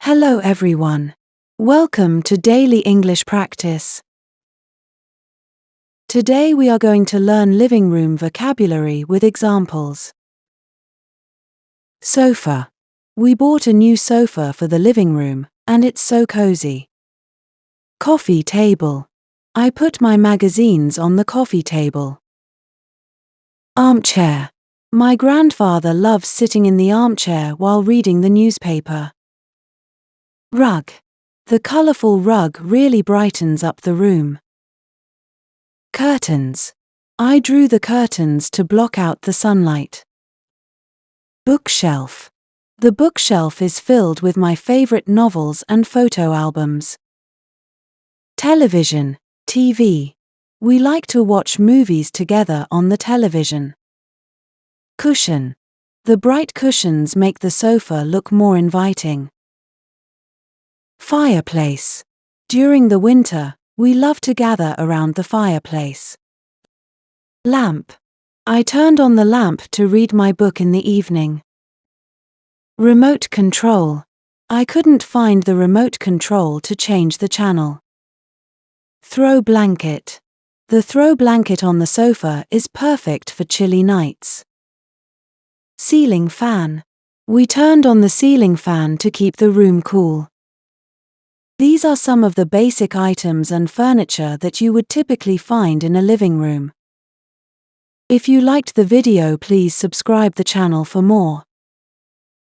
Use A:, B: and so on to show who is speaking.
A: Hello everyone. Welcome to Daily English Practice. Today we are going to learn living room vocabulary with examples. Sofa. We bought a new sofa for the living room, and it's so cozy. Coffee table. I put my magazines on the coffee table. Armchair. My grandfather loves sitting in the armchair while reading the newspaper. Rug. The colorful rug really brightens up the room. Curtains. I drew the curtains to block out the sunlight. Bookshelf. The bookshelf is filled with my favorite novels and photo albums. Television, TV. We like to watch movies together on the television. Cushion. The bright cushions make the sofa look more inviting. Fireplace. During the winter, we love to gather around the fireplace. Lamp. I turned on the lamp to read my book in the evening. Remote control. I couldn't find the remote control to change the channel. Throw blanket. The throw blanket on the sofa is perfect for chilly nights. Ceiling fan. We turned on the ceiling fan to keep the room cool. These are some of the basic items and furniture that you would typically find in a living room. If you liked the video, please subscribe the channel for more.